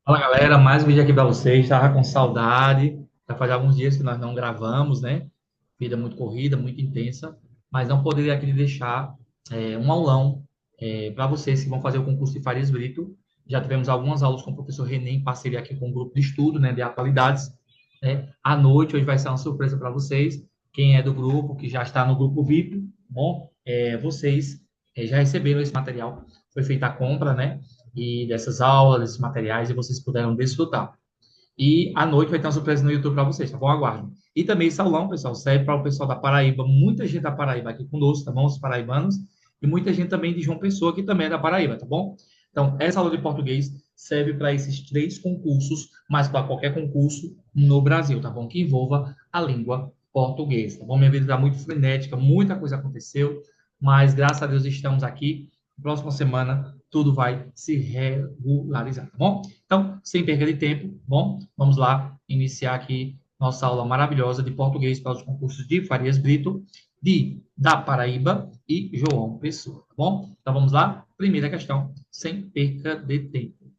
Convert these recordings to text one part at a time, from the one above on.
Fala galera, mais um vídeo aqui para vocês. Estava com saudade, já faz alguns dias que nós não gravamos, né? Vida muito corrida, muito intensa, mas não poderia aqui deixar um aulão para vocês que vão fazer o concurso de Farias Brito. Já tivemos algumas aulas com o professor René em parceria aqui com o grupo de estudo, né, de atualidades. Né? À noite, hoje vai ser uma surpresa para vocês. Quem é do grupo, que já está no grupo VIP, bom, vocês já receberam esse material. Foi feita a compra, né? E dessas aulas, desses materiais, e vocês puderam desfrutar. E à noite vai ter uma surpresa no YouTube para vocês, tá bom? Aguardem. E também esse aulão, pessoal, serve para o pessoal da Paraíba, muita gente da Paraíba aqui conosco, tá bom? Os paraibanos, e muita gente também de João Pessoa, que também é da Paraíba, tá bom? Então, essa aula de português serve para esses três concursos, mas para qualquer concurso no Brasil, tá bom? Que envolva a língua portuguesa, tá bom? Minha vida está muito frenética, muita coisa aconteceu, mas graças a Deus estamos aqui. Próxima semana tudo vai se regularizar, tá bom? Então, sem perda de tempo, bom, vamos lá iniciar aqui nossa aula maravilhosa de português para os concursos de Farias Brito, da Paraíba e João Pessoa, tá bom? Então vamos lá, primeira questão, sem perca de tempo.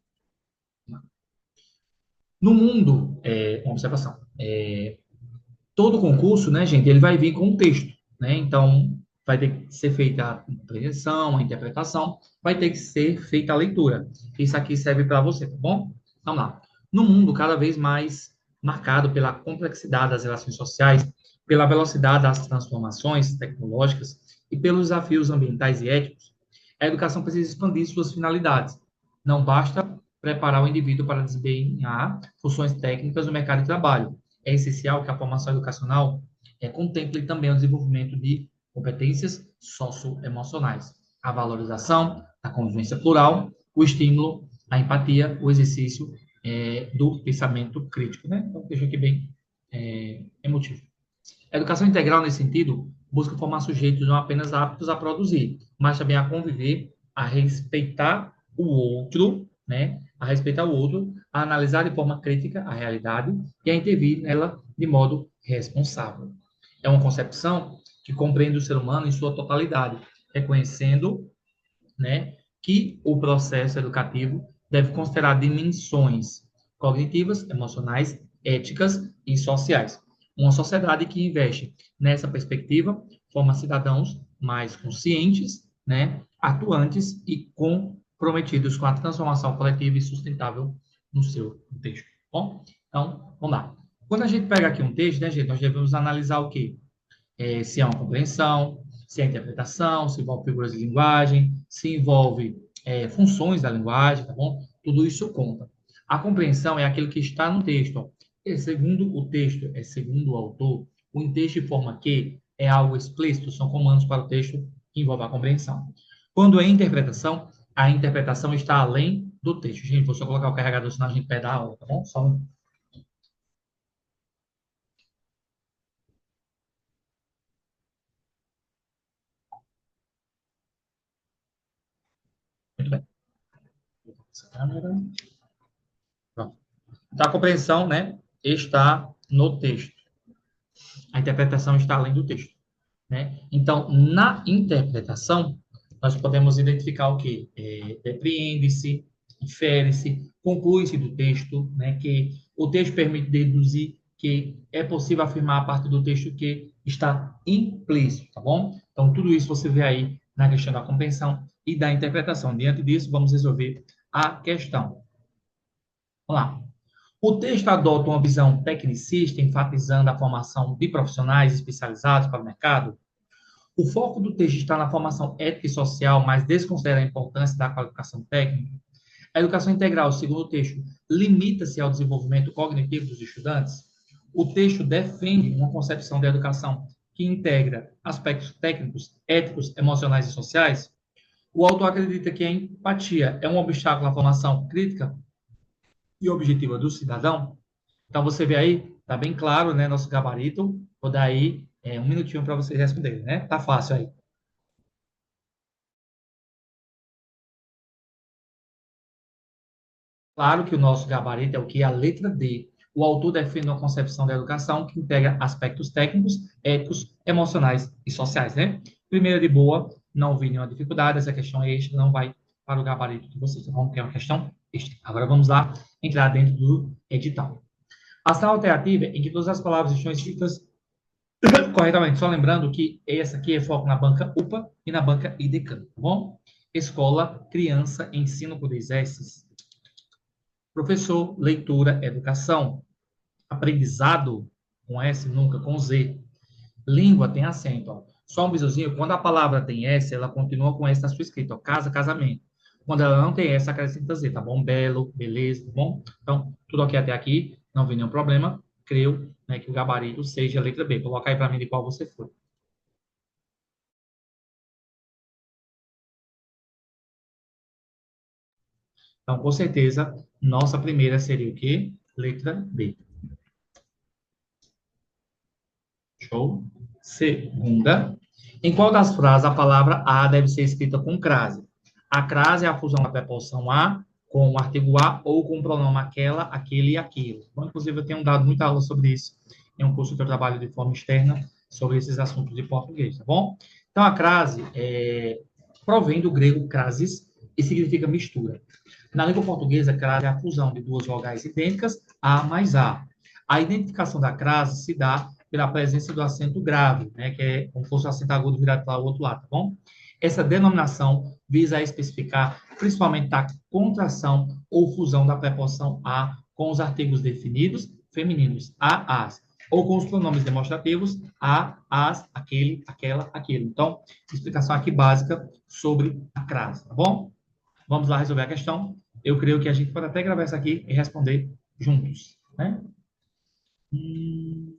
No mundo, uma observação, todo concurso, né, gente, ele vai vir com um texto, né? Então, vai ter que ser feita a compreensão, a interpretação, vai ter que ser feita a leitura. Isso aqui serve para você, tá bom? Vamos lá. No mundo cada vez mais marcado pela complexidade das relações sociais, pela velocidade das transformações tecnológicas e pelos desafios ambientais e éticos, a educação precisa expandir suas finalidades. Não basta preparar o indivíduo para desempenhar funções técnicas no mercado de trabalho. É essencial que a formação educacional contemple também o desenvolvimento de competências socioemocionais, a valorização da convivência plural, o estímulo, a empatia, o exercício do pensamento crítico. Né? Então, deixa aqui bem emotivo. A educação integral, nesse sentido, busca formar sujeitos não apenas aptos a produzir, mas também a conviver, a respeitar o outro, né? A respeitar o outro, a analisar de forma crítica a realidade e a intervir nela de modo responsável. É uma concepção que compreende o ser humano em sua totalidade, reconhecendo, né, que o processo educativo deve considerar dimensões cognitivas, emocionais, éticas e sociais. Uma sociedade que investe nessa perspectiva forma cidadãos mais conscientes, né, atuantes e comprometidos com a transformação coletiva e sustentável no seu contexto. Bom, então, vamos lá. Quando a gente pega aqui um texto, né, gente, nós devemos analisar o quê? Se é uma compreensão, se é interpretação, se envolve figuras de linguagem, se envolve funções da linguagem, tá bom? Tudo isso conta. A compreensão é aquilo que está no texto. Ó. E segundo o texto, segundo o autor, o texto de forma que é algo explícito, são comandos para o texto que envolve a compreensão. Quando é interpretação, a interpretação está além do texto. Gente, vou só colocar o carregador, senão a gente perde a aula, tá bom? Só um... Muito bem. Essa câmera. Pronto. Então, a compreensão, né, está no texto. A interpretação está além do texto, né? Então, na interpretação, nós podemos identificar o que? Depreende-se, infere-se, conclui-se do texto, né, que o texto permite deduzir que é possível afirmar a partir do texto que está implícito, tá bom? Então, tudo isso você vê aí na questão da compreensão e da interpretação. Diante disso, vamos resolver a questão. Vamos lá. O texto adota uma visão tecnicista, enfatizando a formação de profissionais especializados para o mercado. O foco do texto está na formação ética e social, mas desconsidera a importância da qualificação técnica. A educação integral, segundo o texto, limita-se ao desenvolvimento cognitivo dos estudantes. O texto defende uma concepção de educação que integra aspectos técnicos, éticos, emocionais e sociais. O autor acredita que a empatia é um obstáculo à formação crítica e objetiva do cidadão. Então, você vê aí, tá bem claro, né, nosso gabarito. Vou dar aí um minutinho para vocês responderem, né? Tá fácil aí. Claro que o nosso gabarito é o que? A letra D. O autor defende uma concepção da educação que integra aspectos técnicos, éticos, emocionais e sociais, né? Primeira de boa, não vi nenhuma dificuldade, essa questão extra não vai para o gabarito de vocês, tá bom? Que é uma questão extra. Agora vamos lá entrar dentro do edital. Ação alternativa em que todas as palavras estão escritas corretamente. Só lembrando que essa aqui é foco na banca UPA e na banca IDECAN, tá bom? Escola, criança, ensino por exercícios. Professor, leitura, educação. Aprendizado, com S, nunca com Z. Língua tem acento, ó. Só um bizuzinho, quando a palavra tem S, ela continua com S na sua escrita, ó. Casa, casamento. Quando ela não tem S, acrescenta Z, tá bom? Belo, beleza, tá bom? Então, tudo ok até aqui, não vi nenhum problema. Creio, né, que o gabarito seja a letra B. Coloca aí para mim de qual você foi. Então, com certeza, nossa primeira seria o quê? Letra B. Show? Segunda. Em qual das frases a palavra a deve ser escrita com crase? A crase é a fusão da preposição a com o artigo a ou com o pronome aquela, aquele e aquilo. Bom, inclusive, eu tenho dado muita aula sobre isso em um curso que eu trabalho de forma externa sobre esses assuntos de português, tá bom? Então, a crase provém do grego crasis e significa mistura. Na língua portuguesa, crase é a fusão de duas vogais idênticas, a mais a. A identificação da crase se dá pela presença do acento grave, né, que é como se fosse o acento agudo virado para o outro lado, tá bom? Essa denominação visa especificar principalmente a contração ou fusão da preposição a com os artigos definidos femininos, a, as, ou com os pronomes demonstrativos a, as, aquele, aquela, aquilo. Então, explicação aqui básica sobre a crase, tá bom? Vamos lá resolver a questão. Eu creio que a gente pode até gravar isso aqui e responder juntos, né? Hum,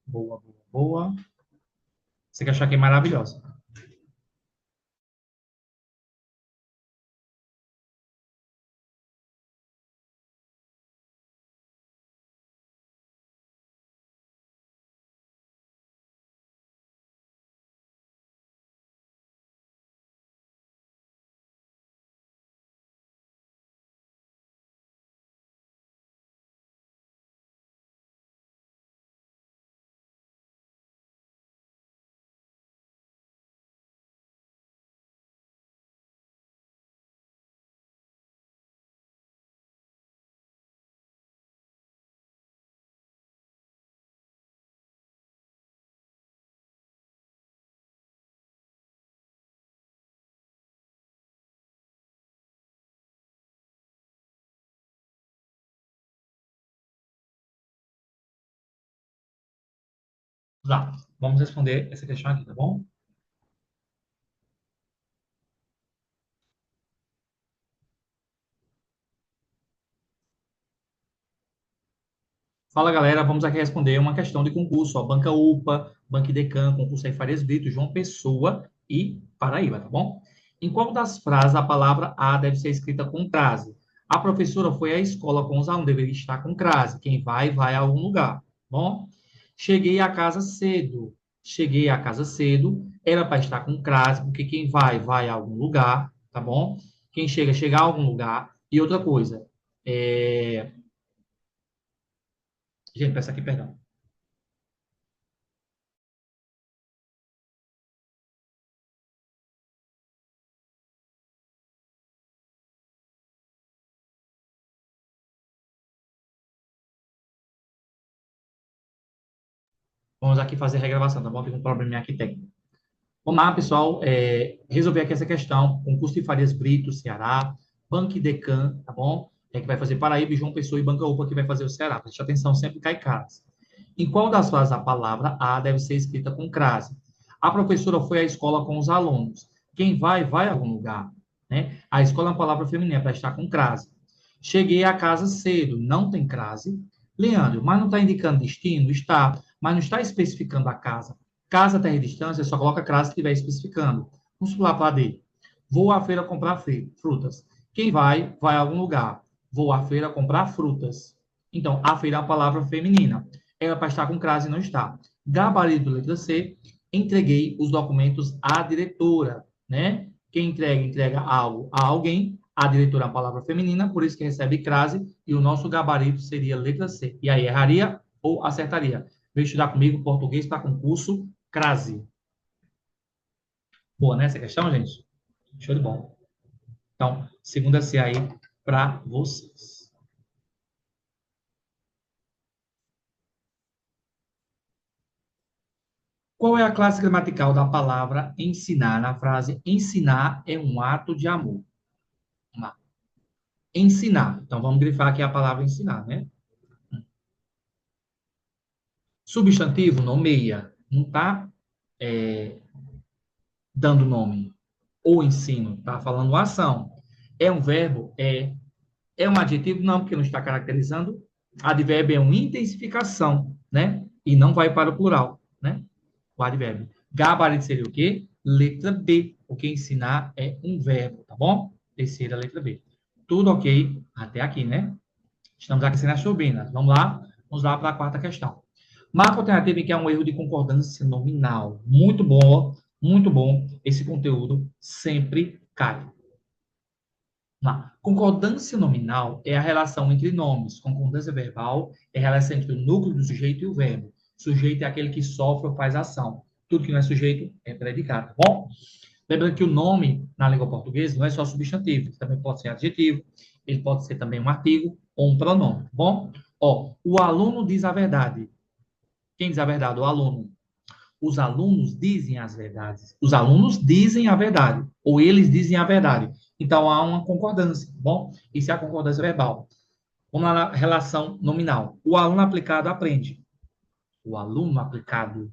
boa, boa, boa. Você que achar que é maravilhosa. Lá, vamos responder essa questão aqui, tá bom? Fala, galera, vamos aqui responder uma questão de concurso, ó, Banca UPA, Banco Idecam, concurso aí Farias Brito, João Pessoa e Paraíba, tá bom? Em qual das frases a palavra a deve ser escrita com crase? A professora foi à escola com os alunos, deveria estar com crase. Quem vai, vai a algum lugar, tá bom? Cheguei a casa cedo. Cheguei a casa cedo, era para estar com crase, porque quem vai, vai a algum lugar, tá bom? Quem chega, chega a algum lugar. E outra coisa, gente, peço aqui perdão. Vamos aqui fazer a regravação, tá bom? Tem um probleminha aqui técnico. Vamos lá, pessoal. Resolver aqui essa questão. Concurso de Farias Brito, Ceará. Banco Decan, tá bom? Que vai fazer Paraíba, João Pessoa e Banca UPA, que vai fazer o Ceará. Preste atenção, sempre cai caras. Em qual das frases a palavra a deve ser escrita com crase? A professora foi à escola com os alunos. Quem vai, vai a algum lugar. Né? A escola é uma palavra feminina para estar com crase. Cheguei a casa cedo. Não tem crase. Leandro, mas não está indicando destino? Está, mas não está especificando a casa. Casa, terra e distância, só coloca crase se estiver especificando. Vamos pular para D. Vou à feira comprar frutas. Quem vai, vai a algum lugar. Vou à feira comprar frutas. Então, a feira é uma palavra feminina. Ela para estar com crase não está. Gabarito, letra C. Entreguei os documentos à diretora, né? Quem entrega, entrega algo a alguém. A diretora é uma palavra feminina, por isso que recebe crase, e o nosso gabarito seria letra C. E aí, erraria? ou acertaria? Vem estudar comigo português para concurso CRASE. Boa, né, essa questão, gente? Show de bola. Então, segunda C aí para vocês. Qual é a classe gramatical da palavra ensinar na frase ensinar é um ato de amor? Vamos lá. Ensinar. Então, vamos grifar aqui a palavra ensinar, né? Substantivo nomeia. Não está dando nome. O ensino. Está falando ação. É um verbo? É. É um adjetivo? Não, porque não está caracterizando. Advérbio é uma intensificação, né? E não vai para o plural, né? O advérbio. Gabarito seria o quê? Letra B, porque ensinar é um verbo, tá bom? Terceira letra B. Tudo ok até aqui, né? Estamos aquecendo as turbinas. Vamos lá para a quarta questão. Marca a alternativa em que é um erro de concordância nominal. Muito bom, muito bom. Esse conteúdo sempre cai. Lá. Concordância nominal é a relação entre nomes. Concordância verbal é a relação entre o núcleo do sujeito e o verbo. Sujeito é aquele que sofre ou faz ação. Tudo que não é sujeito é predicado, tá bom? Lembrando que o nome, na língua portuguesa, não é só substantivo. Ele também pode ser adjetivo, ele pode ser também um artigo ou um pronome, tá bom? Ó, o aluno diz a verdade. Quem diz a verdade? O aluno. Os alunos dizem as verdades. Os alunos dizem a verdade, ou eles dizem a verdade. Então há uma concordância, tá bom? Isso é a concordância verbal. Vamos lá na relação nominal. O aluno aplicado aprende. O aluno aplicado.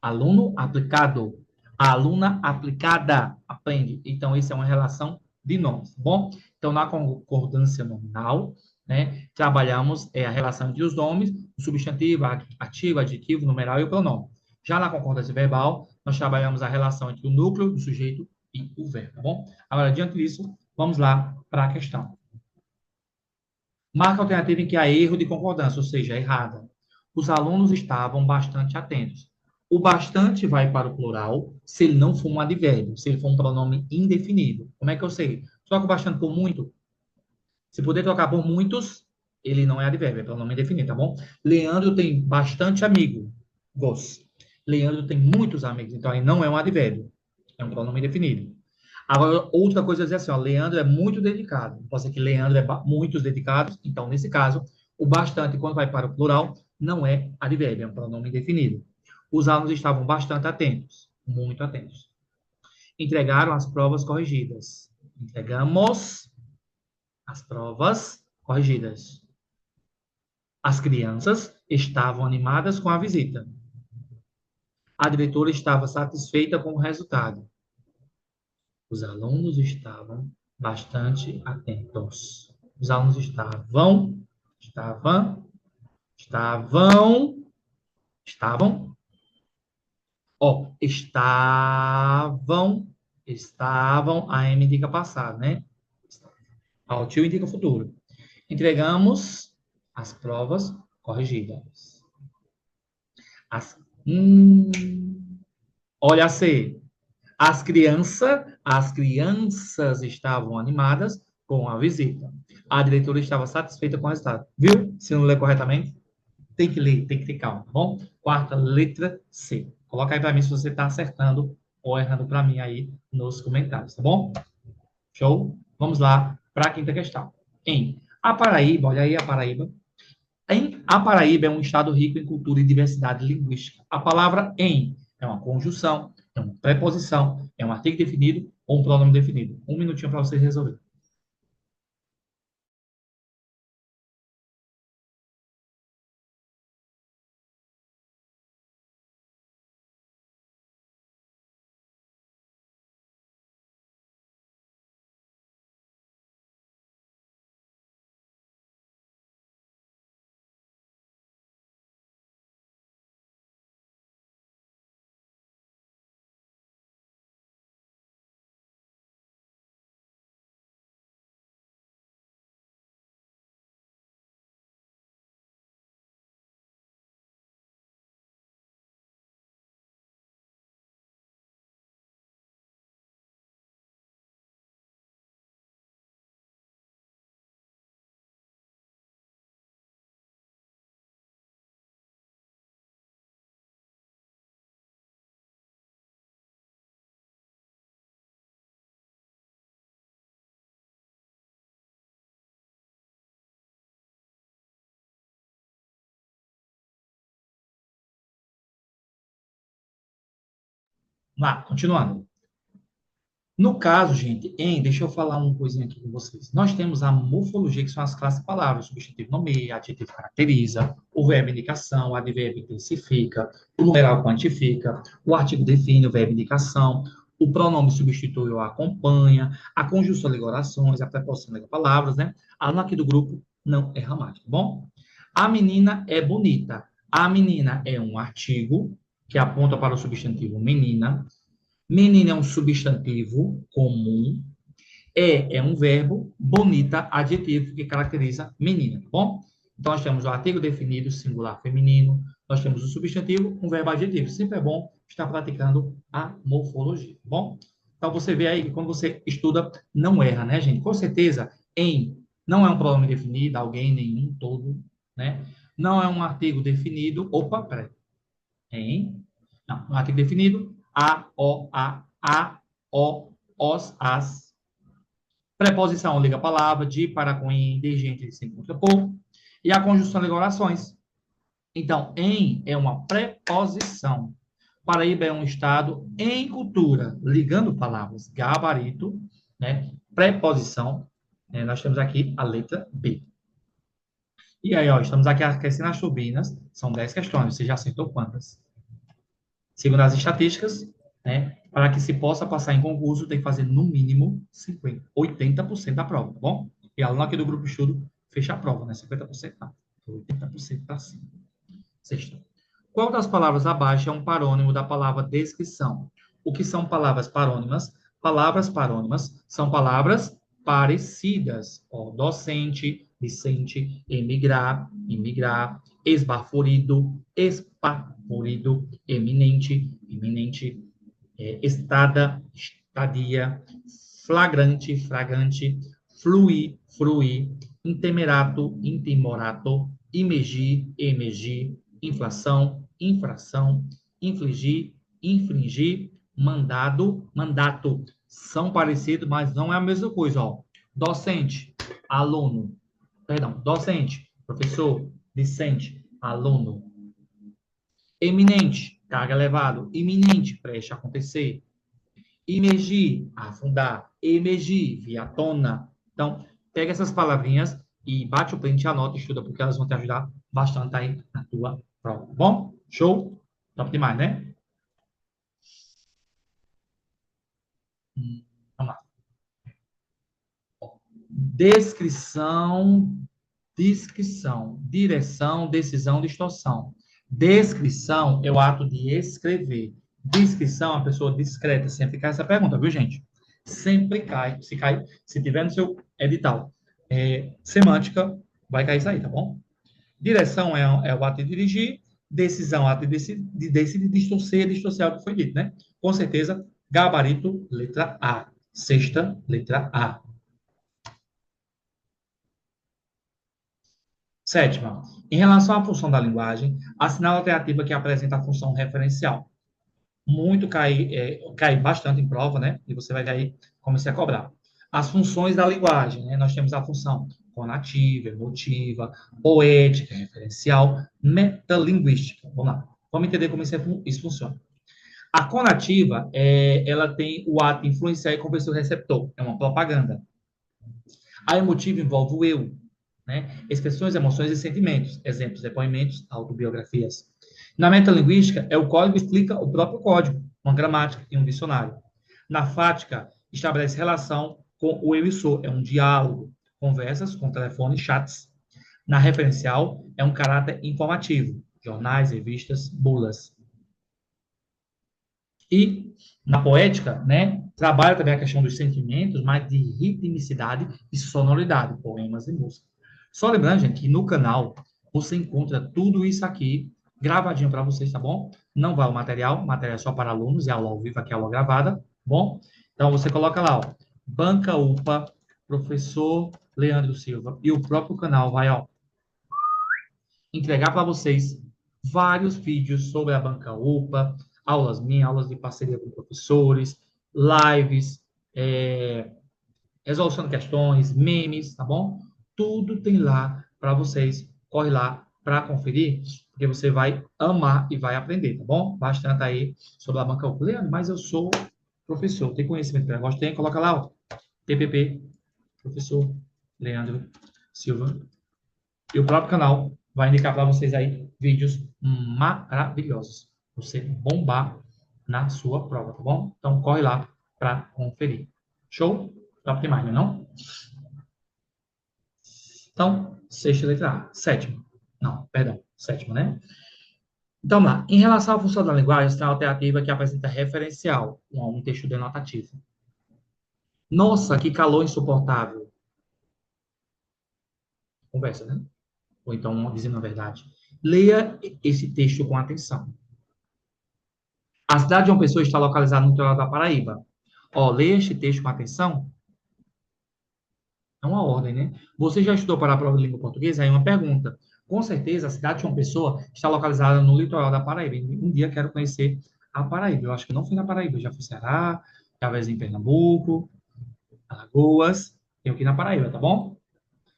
Aluno aplicado. A aluna aplicada aprende. Então, isso é uma relação de nomes, tá bom? Então, na concordância nominal, né, trabalhamos a relação entre os nomes, o substantivo, ativo, adjetivo, numeral e o pronome. Já na concordância verbal, nós trabalhamos a relação entre o núcleo do sujeito e o verbo, tá bom? Agora, diante disso, vamos lá para a questão. Marca a alternativa em que há erro de concordância, ou seja, errada. Os alunos estavam bastante atentos. O bastante vai para o plural se ele não for um advérbio, se ele for um pronome indefinido. Como é que eu sei? Troca o bastante por muito. Se puder trocar por muitos, ele não é advérbio, é pronome indefinido, tá bom? Leandro tem bastante amigos. Leandro tem muitos amigos, então aí não é um advérbio, é um pronome indefinido. Agora, outra coisa é dizer assim, ó, Leandro é muito dedicado. Pode ser que Leandro é muitos dedicados. Então, nesse caso, o bastante, quando vai para o plural, não é advérbio, é um pronome indefinido. Os alunos estavam bastante atentos, muito atentos. Entregaram as provas corrigidas. Entregamos as provas corrigidas. As crianças estavam animadas com a visita. A diretora estava satisfeita com o resultado. Os alunos estavam bastante atentos. Os alunos estavam, estavam, estavam, a M indica passado, né? Ó, o tio indica futuro. Entregamos as provas corrigidas. As, hum, olha a C. As crianças estavam animadas com a visita. A diretora estava satisfeita com o resultado. Viu? Se não ler corretamente, tem que ler, tem que ter calma, tá bom? Quarta letra C. Coloca aí para mim se você está acertando ou errando para mim aí nos comentários, tá bom? Show? Vamos lá para a quinta questão. A Paraíba, olha aí a Paraíba. A Paraíba é um estado rico em cultura e diversidade linguística. A palavra em é uma conjunção, é uma preposição, é um artigo definido ou um pronome definido. Um minutinho para vocês resolverem. Lá, continuando. No caso, gente, deixa eu falar uma coisinha aqui com vocês. Nós temos a morfologia, que são as classes de palavras. Substantivo nomeia, adjetivo caracteriza, o verbo indicação, o advérbio intensifica, o numeral quantifica, o artigo define, o verbo indicação, o pronome substitui ou acompanha, a conjunção liga orações, a preposição liga palavras, né? A aluna aqui do grupo não erra mais, tá bom? A menina é bonita. A menina é um artigo que aponta para o substantivo menina. Menina é um substantivo comum. É um verbo. Bonita, adjetivo que caracteriza menina, tá bom? Então, nós temos o artigo definido, singular feminino. Nós temos o substantivo, um verbo adjetivo. Sempre é bom estar praticando a morfologia, tá bom? Então, você vê aí que quando você estuda, não erra, né, gente? Com certeza, em não é um pronome definido, alguém, nenhum, todo, né? Não é um artigo definido. Opa, peraí. Em. Não, um artigo definido. O, as. Preposição liga a palavra, de, para, com, em, de, gente, de, sem, contra, por. E a conjunção liga orações. Então, em é uma preposição. Paraíba é um estado em cultura, ligando palavras. Gabarito, né? Preposição. Né? Nós temos aqui a letra B. E aí, ó, estamos aqui aquecendo as turbinas. São 10 questões. Você já acertou quantas? Segundo as estatísticas, né, para que se possa passar em concurso, tem que fazer no mínimo 50, 80% da prova, tá bom? E aluno aqui do grupo de estudo fecha a prova, né? 50% não, 80% para cima. Sexta. Qual das palavras abaixo é um parônimo da palavra descrição? O que são palavras parônimas? Palavras parônimas são palavras parecidas. Ó, docente, licente, emigrar, imigrar, esbaforido, espaforido, eminente, iminente, estada, estadia, flagrante, fragante, fluir, fruir, intemerato, intemerato, imergir, emergir, inflação, infração, infligir, infringir, mandado, mandato. São parecidos, mas não é a mesma coisa, ó. Docente, aluno, perdão, docente, professor, discente, aluno. Eminente, carga elevado, iminente, preste a acontecer. Imergir, afundar. Emergir, vir à tona. Então, pega essas palavrinhas e bate o print, anota e estuda, porque elas vão te ajudar bastante aí na tua prova. Tá bom? Show? Top demais, né? Vamos lá. Descrição, descrição, direção, decisão, distorção. Descrição é o ato de escrever. Descrição é a pessoa discreta. Sempre cai essa pergunta, viu, gente? Sempre cai. Se cai, se tiver no seu edital, semântica, vai cair isso aí, tá bom? Direção é o ato de dirigir. Decisão, ato de decidir, distorcer é o que foi dito, né? Com certeza, gabarito, letra A. Sexta, letra A. Sétima, em relação à função da linguagem, assinale a alternativa que apresenta a função referencial. Muito cai bastante em prova, né? E você vai aí começar a cobrar. As funções da linguagem, né? Nós temos a função conativa, emotiva, poética, referencial, metalinguística. Vamos lá. Vamos entender como isso funciona. A conativa, ela tem o ato de influenciar e convencer o receptor. É uma propaganda. A emotiva envolve o eu, né? Expressões, emoções e sentimentos. Exemplos, depoimentos, autobiografias. Na metalinguística, o código explica o próprio código, uma gramática e um dicionário. Na fática, estabelece relação com o emissor, é um diálogo, conversas com telefone, chats. Na referencial, é um caráter informativo, jornais, revistas, bulas. E na poética, né, trabalha também a questão dos sentimentos, mas de ritmicidade e sonoridade, poemas e música. Só lembrando, gente, que no canal você encontra tudo isso aqui gravadinho para vocês, tá bom? Não vai o material é só para alunos, é aula ao vivo, aqui é aula gravada, tá bom? Então você coloca lá, ó, Banca UPA, professor Leandro Silva, e o próprio canal vai, ó, entregar para vocês vários vídeos sobre a Banca UPA, aulas minhas, aulas de parceria com professores, lives, resolução de questões, memes, tá bom? Tudo tem lá para vocês. Corre lá, para conferir, porque você vai amar e vai aprender, tá bom? Bastante aí sobre a banca oculta. Leandro, mas eu sou professor, tenho conhecimento pedagógico, tem, coloca lá, ó, TPP, professor Leandro Silva. E o próprio canal vai indicar para vocês aí vídeos maravilhosos. Você bombar na sua prova, tá bom? Então corre lá para conferir. Show? Top demais, não é não? Então, sexta letra A. Sétima. Não, perdão, sétima, né? Então, vamos lá. Em relação à função da linguagem, tem uma alternativa que apresenta referencial, um texto denotativo. Nossa, que calor insuportável. Conversa, né? Ou então, dizendo a verdade. Leia esse texto com atenção. A cidade de João Pessoa está localizada no litoral da Paraíba. Ó, leia este texto com atenção. É uma ordem, né? Você já estudou para a prova de língua portuguesa? Aí uma pergunta. Com certeza, a cidade de João Pessoa está localizada no litoral da Paraíba. Um dia quero conhecer a Paraíba. Eu acho que não fui na Paraíba, eu já fui Ceará, já fui em Pernambuco, Alagoas, tenho que ir na Paraíba, tá bom?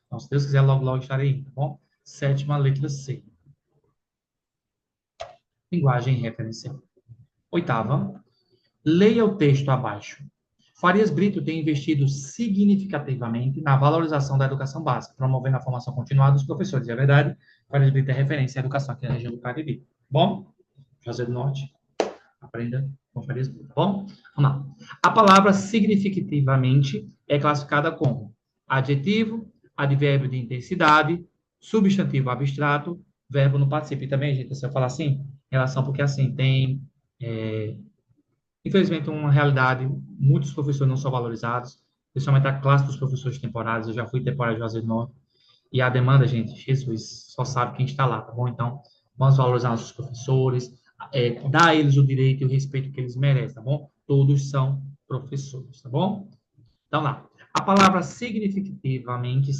Então, se Deus quiser, logo, logo estarei aí, tá bom? Sétima letra C. Linguagem referencial. Oitava, leia o texto abaixo. Farias Brito tem investido significativamente na valorização da educação básica, promovendo a formação continuada dos professores. E é verdade, Farias Brito é referência à educação aqui na região do Cariri. Bom, José do Norte, aprenda com Farias Brito, tá bom? Vamos lá. A palavra significativamente é classificada como adjetivo, advérbio de intensidade, substantivo abstrato, verbo no particípio. E também, gente, se eu falar assim, em relação, porque assim, tem... infelizmente, uma realidade, muitos professores não são valorizados, principalmente a classe dos professores temporários. Eu já fui temporário de Juazeiro do Norte, e a demanda, gente, Jesus, só sabe quem está lá, tá bom? Então, vamos valorizar nossos professores, dar a eles o direito e o respeito que eles merecem, tá bom? Todos são professores, tá bom? Então, lá. A palavra significativamente,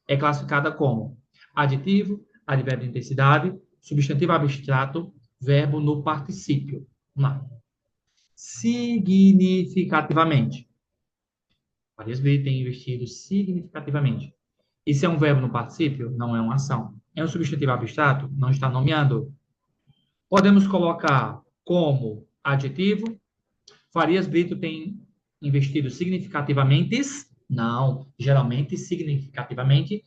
é classificada como adjetivo, advérbio de intensidade, substantivo abstrato, verbo no particípio. Vamos lá. Significativamente. Várias vezes tem investido significativamente. Isso é um verbo no particípio? Não é uma ação. É um substantivo abstrato? Não está nomeando. Podemos colocar como adjetivo. Farias Brito tem investido significativamente? Não. Geralmente, significativamente,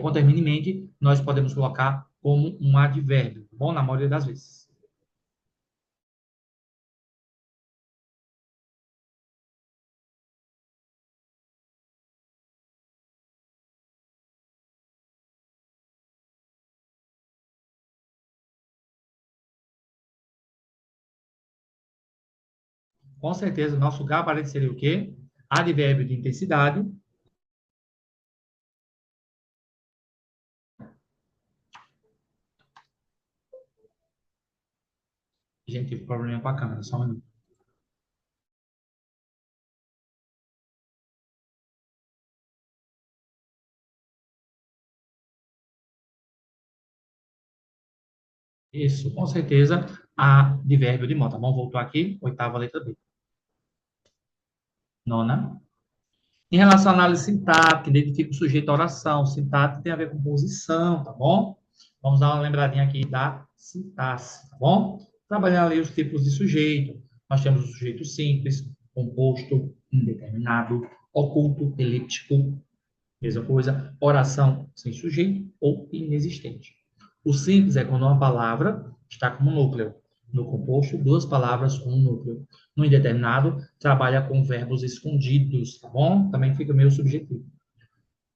com termina em mente, nós podemos colocar como um advérbio. Bom, na maioria das vezes. Com certeza, nosso gabarito seria o quê? Advérbio de intensidade. Gente, tive problema com a câmera, só um minuto. Isso, com certeza, advérbio de modo. Tá bom? Voltou aqui, oitava letra B. Nona. Em relação à análise sintática, identifica o sujeito à oração. Sintática tem a ver com posição, tá bom? Vamos dar uma lembradinha aqui da sintaxe, tá bom? Trabalhar ali os tipos de sujeito. Nós temos o sujeito simples, composto, indeterminado, oculto, elíptico, mesma coisa, oração sem sujeito ou inexistente. O simples é quando uma palavra está como núcleo. No composto, duas palavras com um núcleo. No indeterminado, trabalha com verbos escondidos, tá bom? Também fica meio subjetivo.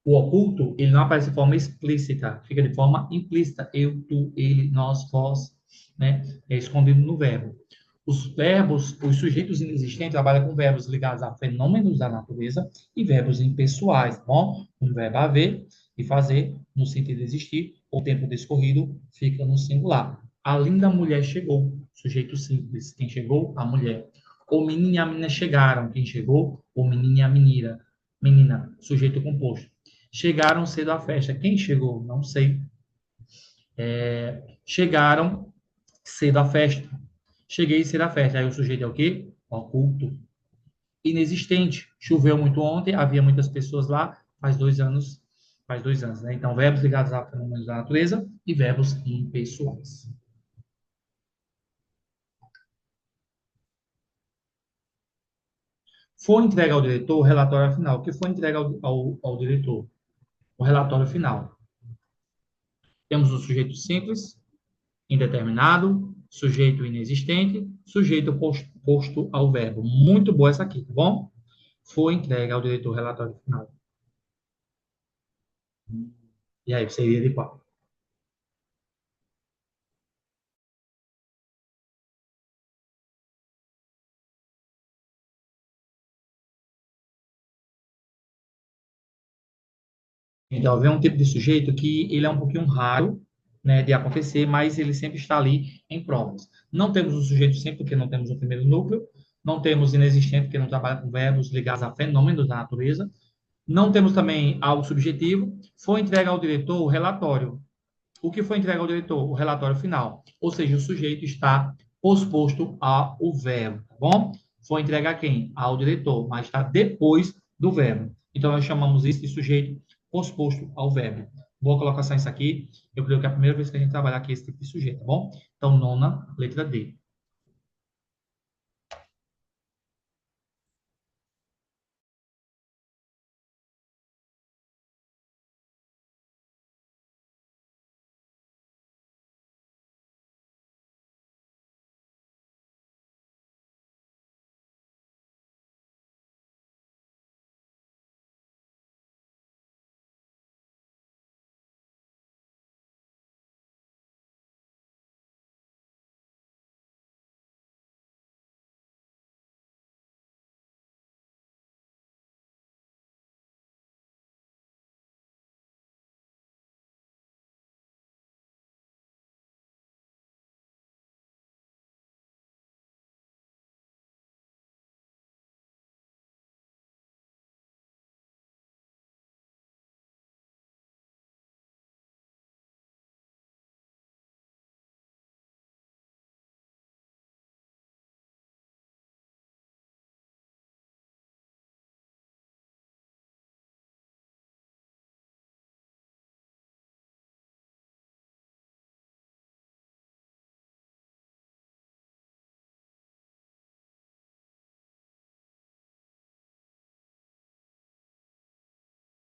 O oculto, ele não aparece de forma explícita, fica de forma implícita. Eu, tu, ele, nós, vós, né? É escondido no verbo. Os verbos, os sujeitos inexistentes trabalham com verbos ligados a fenômenos da natureza e verbos impessoais, tá bom? Um verbo haver e fazer, no sentido de existir, o tempo discorrido fica no singular. A linda mulher chegou, sujeito simples. Quem chegou? A mulher. O menino e a menina chegaram. Quem chegou? O menino e a menina. Menina, sujeito composto. Chegaram cedo à festa. Quem chegou? Não sei. Chegaram cedo à festa. Cheguei cedo à festa. Aí o sujeito é o quê? Oculto. Inexistente. Choveu muito ontem, havia muitas pessoas lá. Faz 2 anos, Faz 2 anos, né? Então, verbos ligados a fenômenos da natureza e verbos impessoais. Foi entregue ao diretor o relatório final. O que foi entregue ao diretor? O relatório final. Temos o sujeito simples, indeterminado, sujeito inexistente, sujeito posto ao verbo. Muito boa essa aqui, tá bom? Foi entregue ao diretor o relatório final. E aí, você iria de qual? Então, vem um tipo de sujeito que ele é um pouquinho raro, né, de acontecer, mas ele sempre está ali em provas. Não temos o sujeito sempre, porque não temos o primeiro núcleo, não temos inexistente, porque não trabalha com verbos ligados a fenômenos da natureza, não temos também algo subjetivo. Foi entregue ao diretor o relatório. O que foi entregue ao diretor? O relatório final. Ou seja, o sujeito está posposto ao verbo, tá bom? Foi entregue a quem? Ao diretor, mas está depois do verbo. Então, nós chamamos isso de sujeito posposto ao verbo. Boa colocação isso aqui. Eu creio que é a primeira vez que a gente trabalha aqui esse tipo de sujeito, tá bom? Então, nona, letra D.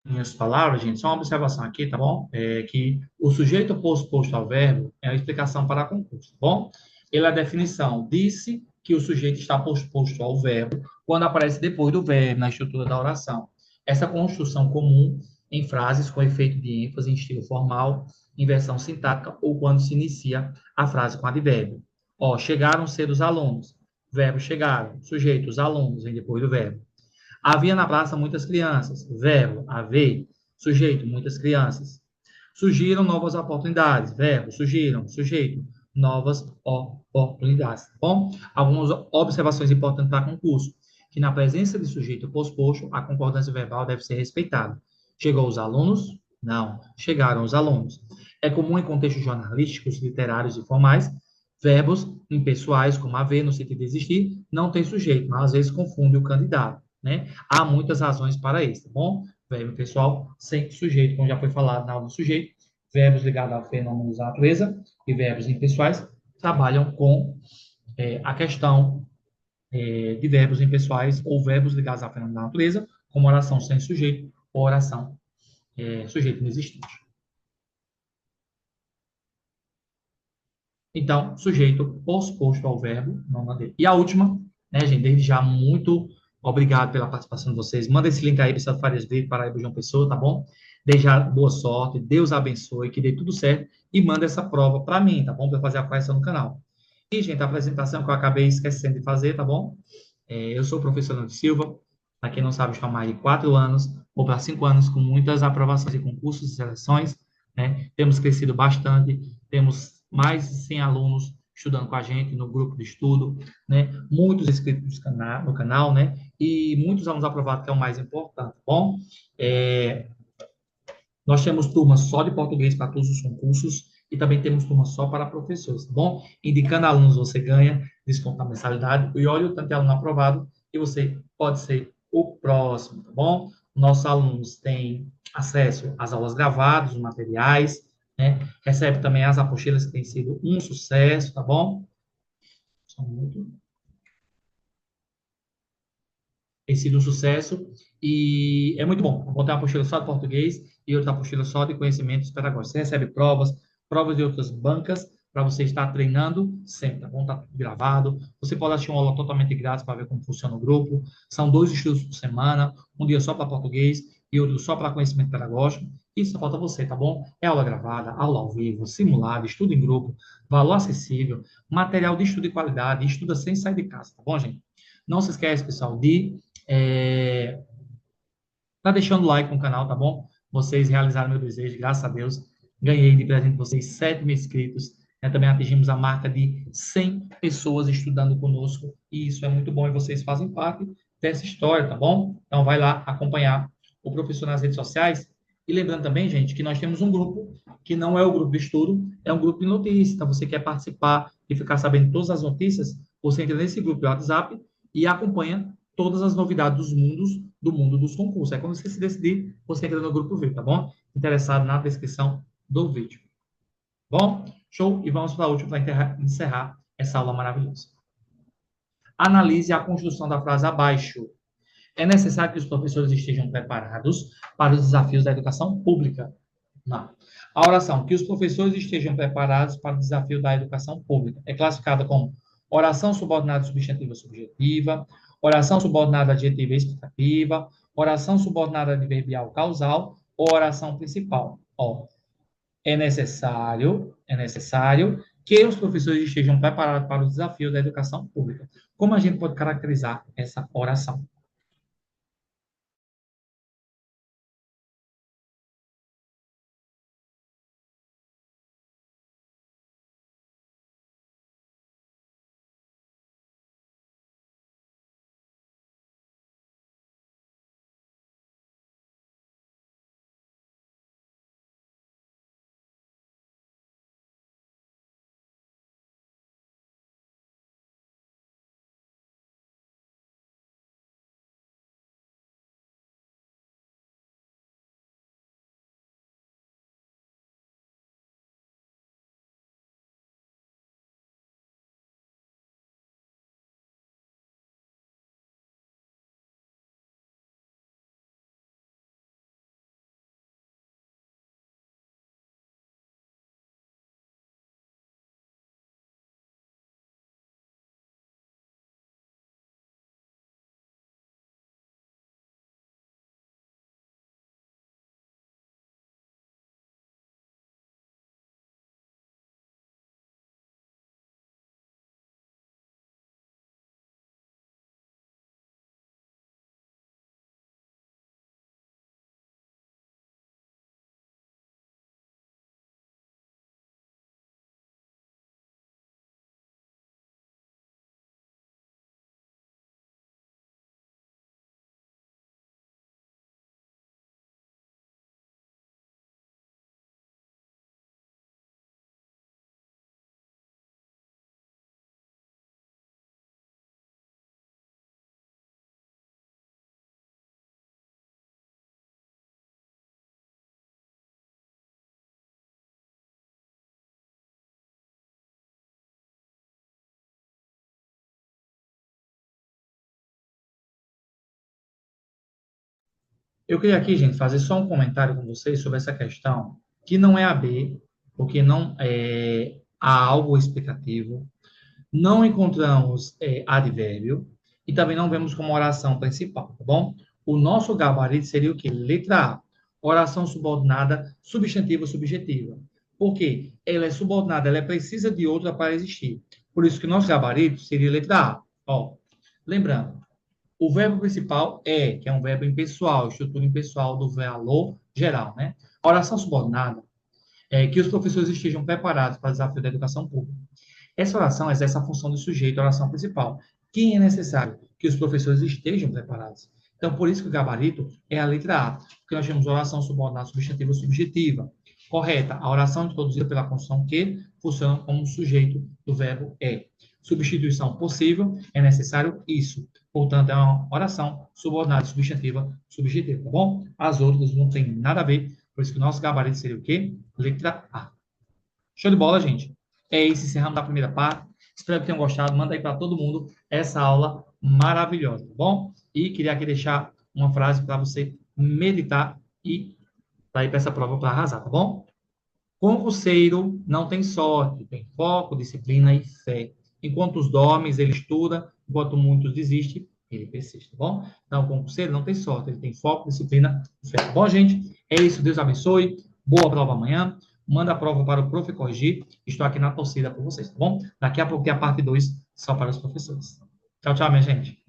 Minhas palavras, gente, só uma observação aqui, tá bom? É que o sujeito posto ao verbo é a explicação para concurso, tá bom? Ele é a definição. Disse que o sujeito está posto ao verbo quando aparece depois do verbo na estrutura da oração. Essa construção comum em frases com efeito de ênfase em estilo formal, inversão sintática ou quando se inicia a frase com advérbio. Ó, chegaram cedo os alunos. Verbo chegaram. Sujeito, os alunos, vem depois do verbo. Havia na praça muitas crianças. Verbo, haver. Sujeito, muitas crianças. Surgiram novas oportunidades. Verbo, surgiram. Sujeito, novas oportunidades. Tá bom? Algumas observações importantes para concurso. Que na presença de sujeito posposto, a concordância verbal deve ser respeitada. Chegou os alunos? Não. Chegaram os alunos. É comum em contextos jornalísticos, literários e formais, verbos impessoais, como haver, no sentido de existir, não tem sujeito, mas às vezes confunde o candidato, né? Há muitas razões para isso, tá bom? Verbo pessoal sem sujeito, como já foi falado na aula do sujeito, verbos ligados a fenômenos da natureza e verbos impessoais trabalham com a questão de verbos impessoais ou verbos ligados a fenômenos da natureza, como oração sem sujeito ou oração sujeito inexistente. Então, sujeito posposto ao verbo, não mandei. E a última, né, gente, desde já, muito obrigado pela participação de vocês. Manda esse link aí para o Farias Brito, para a João Pessoa, tá bom? Desde já, boa sorte, Deus abençoe, que dê tudo certo e manda essa prova para mim, tá bom? Para fazer a correção no canal. E, gente, a apresentação que eu acabei esquecendo de fazer, tá bom? Eu sou o professor Nando Silva, para quem não sabe, estou há mais de 4 anos, ou para 5 anos, com muitas aprovações de concursos e seleções, né? Temos crescido bastante, temos mais de 100 alunos estudando com a gente no grupo de estudo, né? Muitos inscritos no canal, né? E muitos alunos aprovados, que é o mais importante, tá bom? É, nós temos turmas só de português para todos os concursos e também temos turma só para professores, tá bom? Indicando alunos, você ganha desconto na mensalidade e olha o tanto de aluno aprovado e você pode ser o próximo, tá bom? Nossos alunos têm acesso às aulas gravadas, os materiais, né? Recebe também as apostilas, que tem sido um sucesso, tá bom? Só um minuto. Tem sido um sucesso e é muito bom. Vou ter uma apostila só de português e outra apostila só de conhecimentos pedagógicos. Você recebe provas, provas de outras bancas, para você estar treinando sempre, tá bom? Tá tudo gravado. Você pode assistir uma aula totalmente grátis para ver como funciona o grupo. São 2 estudos por semana, um dia só para português e outro só para conhecimento pedagógico. E só falta você, tá bom? É aula gravada, aula ao vivo, simulado, estudo em grupo, valor acessível, material de estudo de qualidade, estuda sem sair de casa, tá bom, gente? Não se esquece, pessoal, de tá deixando like no canal, tá bom? Vocês realizaram meu desejo, graças a Deus. Ganhei de presente de vocês 7 mil inscritos. Né? Também atingimos a marca de 100 pessoas estudando conosco. E isso é muito bom e vocês fazem parte dessa história, tá bom? Então vai lá acompanhar o professor nas redes sociais. E lembrando também, gente, que nós temos um grupo que não é o grupo de estudo, é um grupo de notícias. Então você quer participar e ficar sabendo todas as notícias, você entra nesse grupo de WhatsApp e acompanha todas as novidades do mundo dos concursos. É quando você se decidir, você entra no grupo V, tá bom? Interessado na descrição do vídeo. Bom, show? E vamos para a última para encerrar essa aula maravilhosa. Analise a construção da frase abaixo. É necessário que os professores estejam preparados para os desafios da educação pública. Não. A oração, que os professores estejam preparados para o desafio da educação pública, é classificada como oração subordinada substantiva subjetiva, oração subordinada adjetiva explicativa, oração subordinada adverbial causal ou oração principal. Ó, é necessário que os professores estejam preparados para o desafio da educação pública. Como a gente pode caracterizar essa oração? Eu queria aqui, gente, fazer só um comentário com vocês sobre essa questão, que não é AB, porque não há algo explicativo, não encontramos advérbio e também não vemos como oração principal, tá bom? O nosso gabarito seria o quê? Letra A, oração subordinada substantiva subjetiva. Por quê? Ela é subordinada, ela precisa de outra para existir. Por isso que o nosso gabarito seria letra A. Ó, lembrando, o verbo principal é, que é um verbo impessoal, estrutura impessoal do valor geral, né? A oração subordinada é que os professores estejam preparados para o desafio da educação pública. Essa oração exerce a função de sujeito à oração principal. Quem é necessário? Que os professores estejam preparados. Então, por isso que o gabarito é a letra A, porque nós temos oração subordinada substantiva subjetiva. Correta, a oração introduzida pela construção que funciona como sujeito do verbo é. substituição possível, é necessário isso. Portanto, é uma oração subordinada, substantiva, subjetiva, tá bom? As outras não tem nada a ver, por isso que o nosso gabarito seria o quê? Letra A. Show de bola, gente? É esse encerramos da primeira parte. Espero que tenham gostado. Manda aí para todo mundo essa aula maravilhosa, tá bom? E queria aqui deixar uma frase para você meditar e para ir para essa prova para arrasar, tá bom? Concurseiro não tem sorte, tem foco, disciplina e fé. Enquanto os dormes, ele estuda, enquanto muitos desistem, ele persiste, tá bom? Então, o concurseiro não tem sorte, ele tem foco, disciplina e fé. Tá bom, gente? É isso, Deus abençoe. Boa prova amanhã. Manda a prova para o prof. corrigir. Estou aqui na torcida por vocês, tá bom? Daqui a pouco tem a parte 2, só para os professores. Tchau, tchau, minha gente.